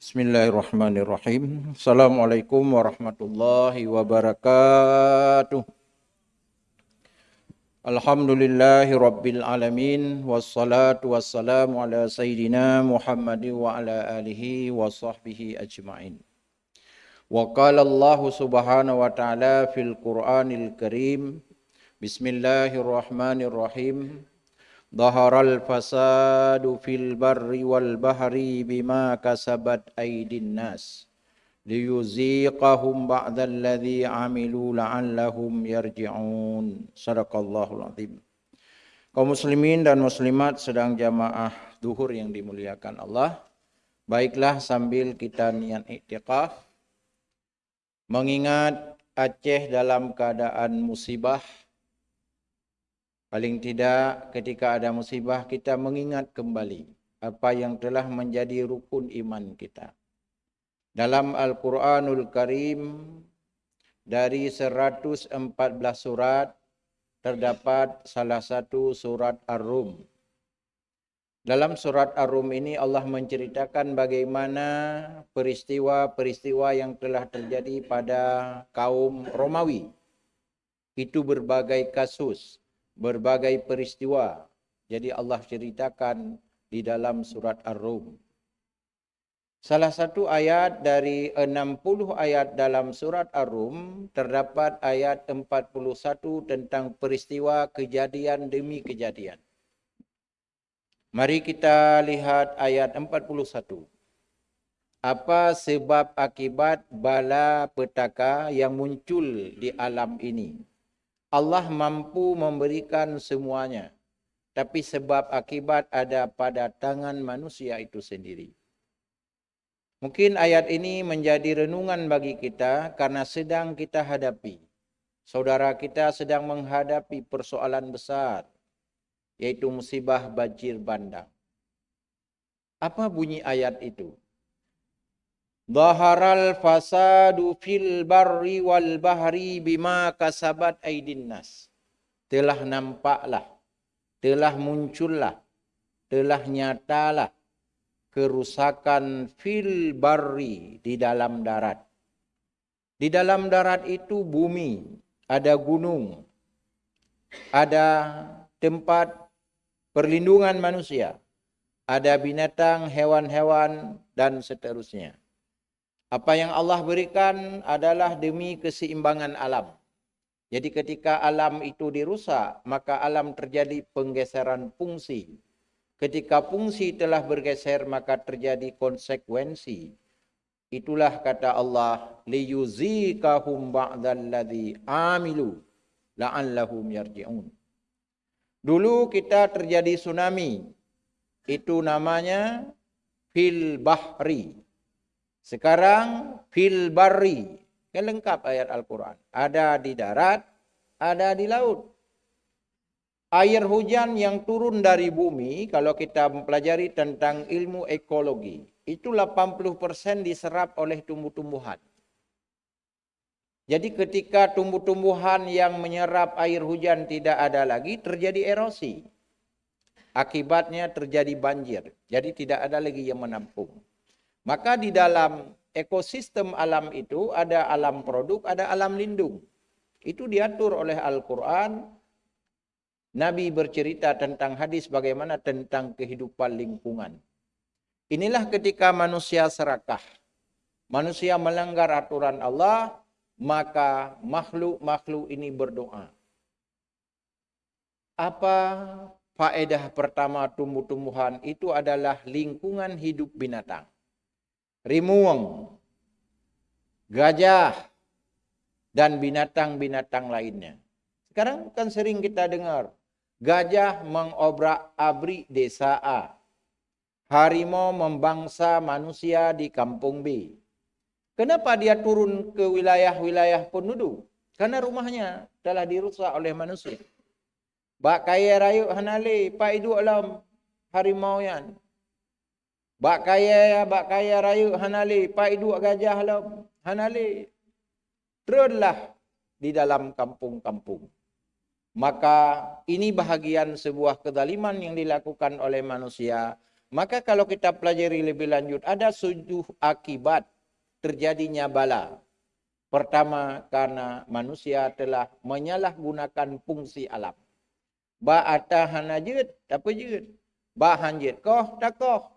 Bismillahirrahmanirrahim. Assalamualaikum warahmatullahi wabarakatuh. Alhamdulillahi rabbil alamin. Wassalatu wassalamu ala sayyidina Muhammadin wa ala alihi wa sahbihi ajma'in. Wa qala Allah subhanahu wa ta'ala fil Qur'anil Karim. Bismillahirrahmanirrahim. Dhaharal fasadu fil barri wal bahri bima kasabat aydin nas liyuziqahum ba'dalladzi amilu la'allahum yarji'un. Sadaqallahul azim. Kaum muslimin dan muslimat sedang jamaah zuhur yang dimuliakan Allah, baiklah sambil kita niat iktikaf mengingat Aceh dalam keadaan musibah. Paling tidak ketika ada musibah kita mengingat kembali apa yang telah menjadi rukun iman kita. Dalam Al-Quranul Karim dari 114 surat terdapat salah satu surat Ar-Rum. Dalam surat Ar-Rum ini Allah menceritakan bagaimana peristiwa-peristiwa yang telah terjadi pada kaum Romawi. Itu berbagai kasus, berbagai peristiwa. Jadi Allah ceritakan di dalam surat Ar-Rum. Salah satu ayat dari 60 ayat dalam surat Ar-Rum terdapat ayat 41 tentang peristiwa kejadian demi kejadian. Mari kita lihat ayat 41. Apa sebab akibat bala petaka yang muncul di alam ini? Allah mampu memberikan semuanya, tapi sebab akibat ada pada tangan manusia itu sendiri. Mungkin ayat ini menjadi renungan bagi kita karena sedang kita hadapi. Saudara kita sedang menghadapi persoalan besar, yaitu musibah banjir bandang. Apa bunyi ayat itu? Dhaharal fasadu fil barri wal bahri bima kasabat aydin nas. Telah nampaklah, telah muncullah, telah nyatalah kerusakan fil barri di dalam darat. Di dalam darat itu bumi, ada gunung, ada tempat perlindungan manusia, ada binatang, hewan-hewan dan seterusnya. Apa yang Allah berikan adalah demi keseimbangan alam. Jadi ketika alam itu dirusak, maka alam terjadi penggeseran fungsi. Ketika fungsi telah bergeser, maka terjadi konsekuensi. Itulah kata Allah, liyuzikahum ba'dalladzi amilu la'allahum yarji'un. Dulu kita terjadi tsunami. Itu namanya fil bahri. Sekarang fil barri, kan lengkap ayat Al-Quran. Ada di darat, ada di laut. Air hujan yang turun dari bumi, kalau kita mempelajari tentang ilmu ekologi, itu 80% diserap oleh tumbuh-tumbuhan. Jadi ketika tumbuh-tumbuhan yang menyerap air hujan tidak ada lagi, terjadi erosi. Akibatnya terjadi banjir. Jadi tidak ada lagi yang menampung. Maka di dalam ekosistem alam itu ada alam produk, ada alam lindung. Itu diatur oleh Al-Quran. Nabi bercerita tentang hadis bagaimana tentang kehidupan lingkungan. Inilah ketika manusia serakah. Manusia melanggar aturan Allah, maka makhluk-makhluk ini berdoa. Apa faedah pertama tumbuh-tumbuhan? Itu adalah lingkungan hidup binatang. Rimuang, gajah, dan binatang-binatang lainnya. Sekarang kan sering kita dengar, gajah mengobrak-abrik desa A, harimau membangsa manusia di kampung B. Kenapa dia turun ke wilayah-wilayah penduduk? Karena rumahnya telah dirusak oleh manusia. Bak kaya rayuk hanale, pak hidup alam harimau yan. Bak kaya rayuk hanale, pak hidup gajah alam hanale. Teruslah di dalam kampung-kampung. Maka ini bahagian sebuah kezaliman yang dilakukan oleh manusia Maka kalau kita pelajari lebih lanjut, ada 7 akibat terjadinya bala. Pertama, karena manusia telah menyalahgunakan fungsi alam. Ba atah hana jeut, apa jeut? Ba hanjeut koh tak koh.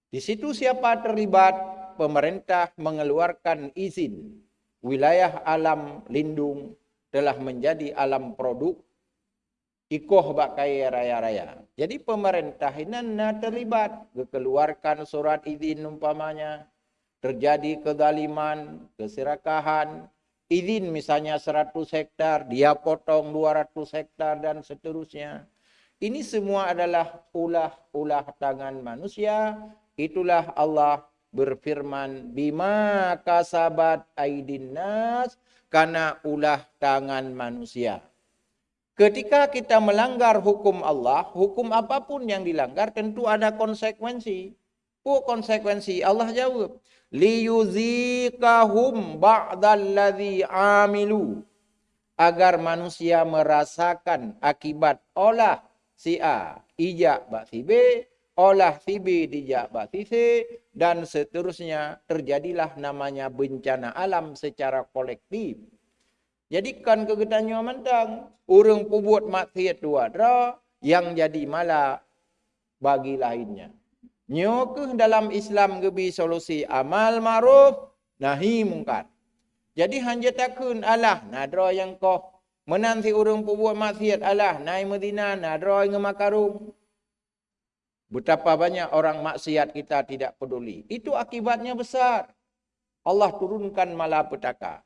Di situ siapa terlibat? Pemerintah mengeluarkan izin. Wilayah alam lindung telah menjadi alam produk. Ikoh bak kaya raya-raya. Jadi pemerintah ini terlibat. Keluarkan surat izin umpamanya. Terjadi kezaliman, keserakahan. Izin misalnya 100 hektar, dia potong 200 hektar dan seterusnya. Ini semua adalah ulah tangan manusia. Itulah Allah berfirman, bima kasabat aidin nas, karena ulah tangan manusia. Ketika kita melanggar hukum Allah, hukum apapun yang dilanggar tentu ada konsekuensi. Konsekuensi Allah jawab, liyuzikahum ba'dalladzi amilu, agar manusia merasakan akibat olah si A ijak bak si B, olah si B dijak bak si C, dan seterusnya. Terjadilah namanya bencana alam secara kolektif. Jadi kan kegetannya mentang, orang pembuat maksiat dua dra, yang jadi malah bagi lainnya. Nyokeh dalam Islam gebi solusi amal ma'ruf nahi mungkar. Jadi hanya takun Allah nadra yang kau menanti orang pembuat maksiat Allah naik Medina nadra yang makarung. Betapa banyak orang maksiat kita tidak peduli. Itu akibatnya besar. Allah turunkan malapetaka.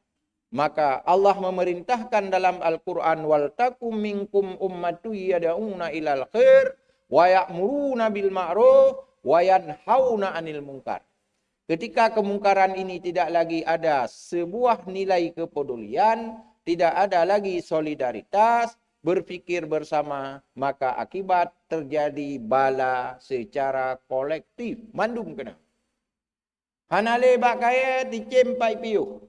Maka Allah memerintahkan dalam Al-Quran, wal takum minkum ummatu yad'una ilal khair wa ya'muruna bil ma'ruf wa yanhauna 'anil munkar. Ketika kemungkaran ini tidak lagi ada sebuah nilai kepedulian, tidak ada lagi solidaritas, berpikir bersama, maka akibat terjadi bala secara kolektif. Mandum kena. Hanale bak kaya dicempai piuh.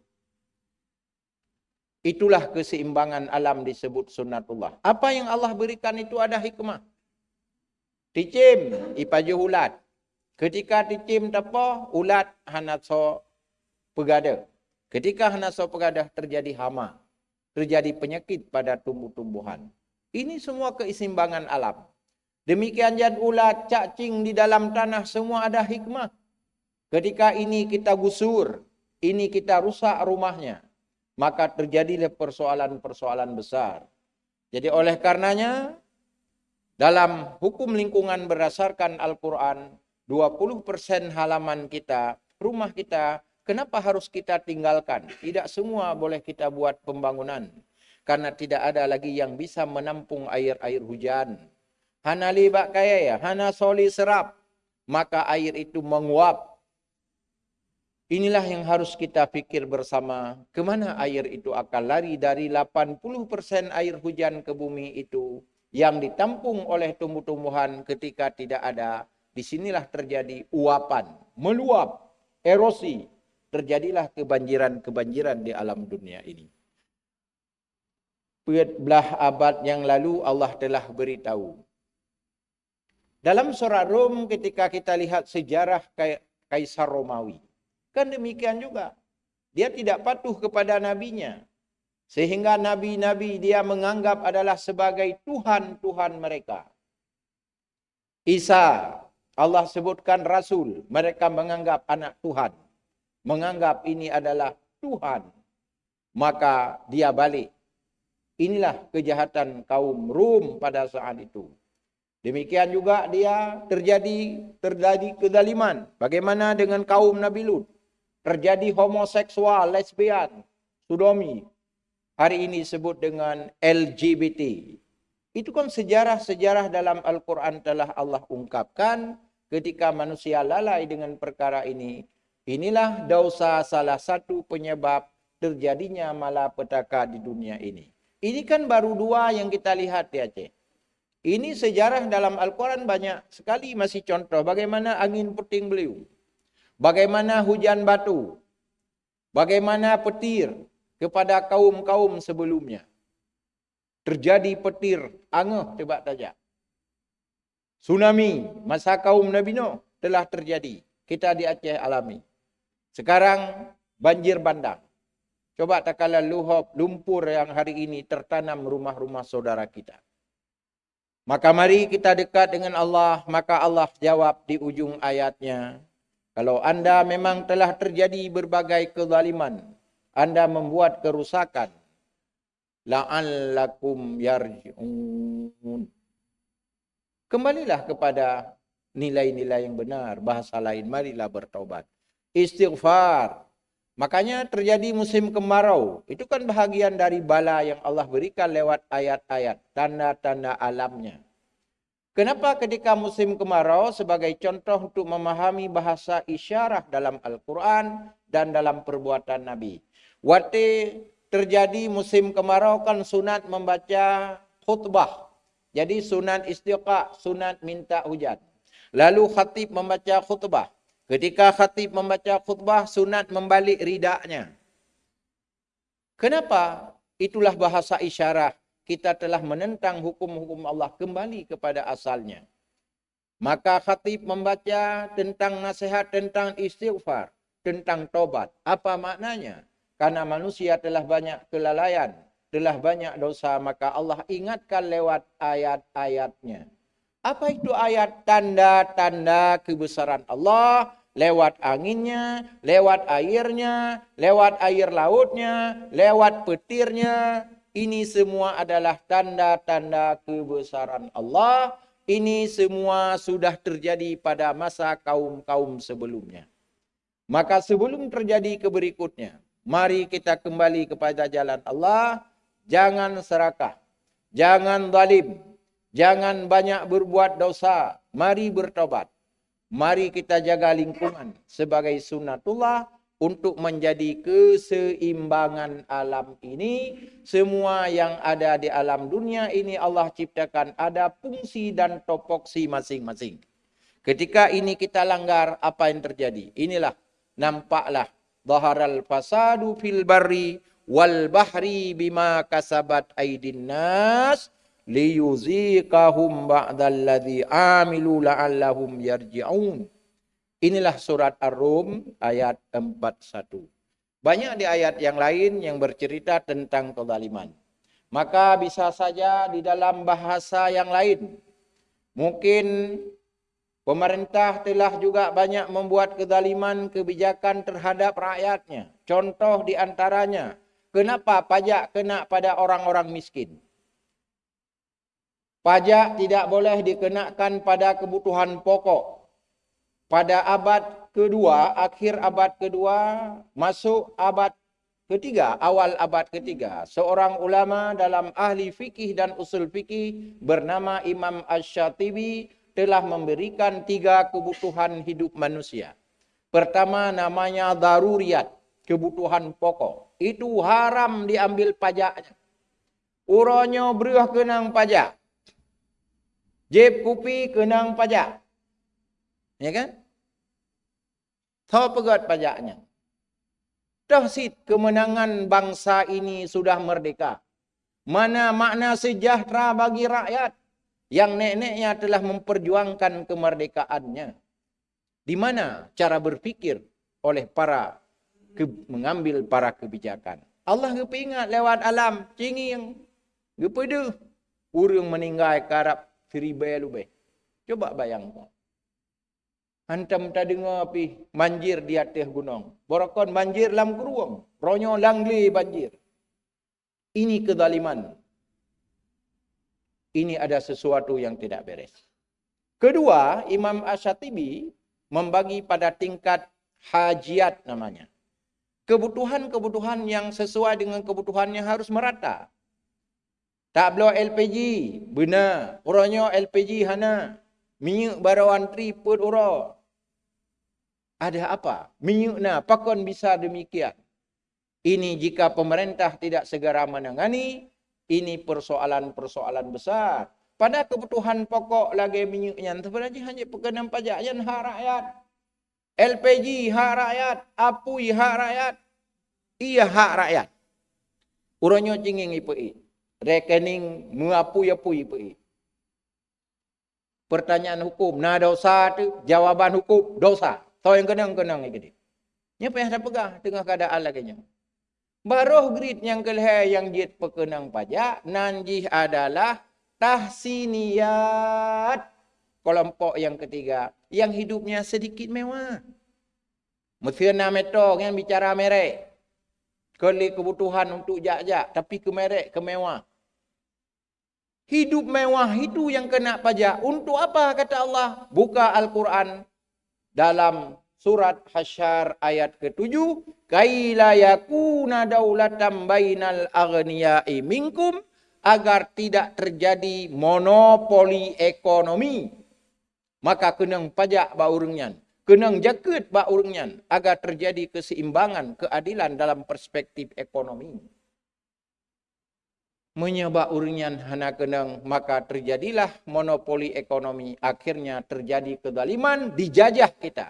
Itulah keseimbangan alam disebut sunnatullah. Apa yang Allah berikan itu ada hikmah. Dicem ipaju ulat. Ketika dicem tapa ulat hanaso pegada. Ketika hanaso pegada terjadi hama. Terjadi penyakit pada tumbuh-tumbuhan. Ini semua keseimbangan alam. Demikian jad ulat, cacing di dalam tanah semua ada hikmah. Ketika ini kita gusur, ini kita rusak rumahnya, maka terjadilah persoalan-persoalan besar. Jadi oleh karenanya, dalam hukum lingkungan berdasarkan Al-Quran, 20% halaman kita, rumah kita, kenapa harus kita tinggalkan? Tidak semua boleh kita buat pembangunan. Karena tidak ada lagi yang bisa menampung air-air hujan. Hana libak kaya ya, hana soli serap, maka air itu menguap. Inilah yang harus kita pikir bersama, kemana air itu akan lari dari 80% air hujan ke bumi itu yang ditampung oleh tumbuh-tumbuhan ketika tidak ada. Disinilah terjadi uapan, meluap, erosi, terjadilah kebanjiran-kebanjiran di alam dunia ini. Belah abad yang lalu Allah telah beritahu. Dalam surah Rum ketika kita lihat sejarah Kaisar Romawi, kan demikian juga. Dia tidak patuh kepada nabinya. Sehingga nabi-nabi dia menganggap adalah sebagai Tuhan-Tuhan mereka. Isa, Allah sebutkan Rasul. Mereka menganggap anak Tuhan. Menganggap ini adalah Tuhan. Maka dia balik. Inilah kejahatan kaum Rum pada saat itu. Demikian juga dia terjadi kezaliman. Bagaimana dengan kaum Nabi Lut? Terjadi homoseksual, lesbian, sodomi. Hari ini disebut dengan LGBT. Itu kan sejarah-sejarah dalam Al-Quran telah Allah ungkapkan ketika manusia lalai dengan perkara ini. Inilah dosa salah satu penyebab terjadinya malapetaka di dunia ini. Ini kan baru 2 yang kita lihat di Aceh. Ini sejarah dalam Al-Quran banyak sekali masih contoh bagaimana angin puting beliung. Bagaimana hujan batu. Bagaimana petir kepada kaum-kaum sebelumnya. Terjadi petir angeh tebak tajak. Tsunami masa kaum Nabi Nuh telah terjadi. Kita di Aceh alami. Sekarang banjir bandang. Coba tak kala lumpur yang hari ini tertanam rumah-rumah saudara kita. Maka mari kita dekat dengan Allah. Maka Allah jawab di ujung ayatnya. Kalau anda memang telah terjadi berbagai kezaliman. Anda membuat kerusakan. La'allakum yarji'un. Kembalilah kepada nilai-nilai yang benar. Bahasa lain, marilah bertaubat. Istighfar. Makanya terjadi musim kemarau. Itu kan bahagian dari bala yang Allah berikan lewat ayat-ayat. Tanda-tanda alamnya. Kenapa ketika musim kemarau sebagai contoh untuk memahami bahasa isyarat dalam Al-Quran dan dalam perbuatan Nabi. Waktu terjadi musim kemarau kan sunat membaca khutbah. Jadi sunat istiqa, sunat minta hujan. Lalu khatib membaca khutbah. Ketika khatib membaca khutbah, sunat membalik ridaknya. Kenapa? Itulah bahasa isyarat. Kita telah menentang hukum-hukum Allah kembali kepada asalnya. Maka khatib membaca tentang nasihat, tentang istighfar, tentang tobat. Apa maknanya? Karena manusia telah banyak kelalaian, telah banyak dosa, maka Allah ingatkan lewat ayat-ayatnya. Apa itu ayat? Tanda-tanda kebesaran Allah, lewat anginnya, lewat airnya, lewat air lautnya, lewat petirnya. Ini semua adalah tanda-tanda kebesaran Allah. Ini semua sudah terjadi pada masa kaum-kaum sebelumnya. Maka sebelum terjadi ke berikutnya, mari kita kembali kepada jalan Allah. Jangan serakah, jangan zalim, jangan banyak berbuat dosa. Mari bertobat. Mari kita jaga lingkungan sebagai sunnatullah untuk menjadi keseimbangan alam ini. Semua yang ada di alam dunia ini Allah ciptakan ada fungsi dan topoksi masing-masing. Ketika ini kita langgar, apa yang terjadi? Inilah, nampaklah dhaharal fasadu fil barri wal bahri bima kasabat aydin nas liyuziqahum ba'dalladzi amilu la'allahum yarji'un. Inilah surat Ar-Rum ayat 41. Banyak di ayat yang lain yang bercerita tentang kezaliman. Maka bisa saja di dalam bahasa yang lain. Mungkin pemerintah telah juga banyak membuat kezaliman kebijakan terhadap rakyatnya. Contoh di antaranya, kenapa pajak kena pada orang-orang miskin? Pajak tidak boleh dikenakan pada kebutuhan pokok. Pada abad kedua, akhir abad kedua, masuk abad ketiga, awal abad ketiga, seorang ulama dalam ahli fikih dan usul fikih bernama Imam Asy-Syatibi telah memberikan 3 kebutuhan hidup manusia. Pertama namanya daruriyat, kebutuhan pokok. Itu haram diambil pajaknya. Uronyo beruah kenang pajak. Jeb kupi kenang pajak. Ya kan? Tahu pegat pajaknya. Tahsid kemenangan bangsa ini sudah merdeka. Mana makna sejahtera bagi rakyat yang nenek-neneknya telah memperjuangkan kemerdekaannya. Di mana cara berpikir oleh mengambil para kebijakan. Allah kepingat lewat alam cinging gepedu urang meninggal karap seribai lebih. Coba bayangkan. Hantam tak dengar api banjir di atas gunung. Borakon banjir dalam keruang. Ronyo langli banjir. Ini kezaliman. Ini ada sesuatu yang tidak beres. Kedua, Imam Asy-Syatibi membagi pada tingkat hajiat namanya. Kebutuhan-kebutuhan yang sesuai dengan kebutuhannya harus merata. Tak belum LPG, benar. Orangnya LPG hana. Minyak barawan tri put ura. Ada apa? Minyak na, pakon bisa demikian. Ini jika pemerintah tidak segera menangani, ini persoalan-persoalan besar. Pada kebutuhan pokok lagi minyaknya, sebenarnya hanya pengenaan pajak yang hak rakyat. LPG hak rakyat, apui hak rakyat. Iya hak rakyat. Urangnya cinging ipui. Rekening muapui-apui ipui. Pertanyaan hukum, nah dosa tu, jawaban hukum, dosa. Tahu yang kenang-kenang ni. Nya payah dah pegang tengah keadaan lagi nya. Baruh grid yang kelihai yang jit pekenang pajak, nanjih adalah tahsiniyat. Kelompok yang ketiga, yang hidupnya sedikit mewah. Mesena metro yang bicara merek. Kali kebutuhan untuk jak-jak, tapi ke merek, ke mewah. Hidup mewah itu yang kena pajak. Untuk apa kata Allah? Buka Al-Quran dalam surat Hasyr ayat ke-7. Kaila yakuna daulatam bainal aghniya'i minkum. Agar tidak terjadi monopoli ekonomi. Maka kenang pajak ba urangnya. Kenang jaket ba urangnya. Agar terjadi keseimbangan, keadilan dalam perspektif ekonomi. Menyebab urangnya hana kenang, maka terjadilah monopoli ekonomi. Akhirnya terjadi kezaliman, dijajah kita.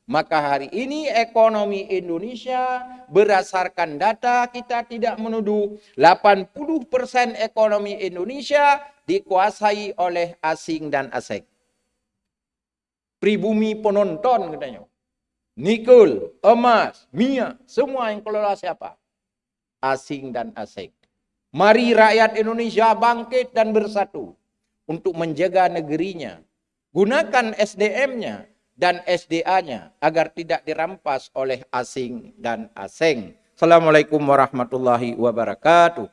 Maka hari ini ekonomi Indonesia berdasarkan data kita tidak menuduh 80% ekonomi Indonesia dikuasai oleh asing dan asing. Pribumi penonton katanya. Nikel, emas, minyak, semua yang kelola siapa? Asing dan asing. Mari rakyat Indonesia bangkit dan bersatu untuk menjaga negerinya. Gunakan SDM-nya dan SDA-nya agar tidak dirampas oleh asing dan asing. Assalamualaikum warahmatullahi wabarakatuh.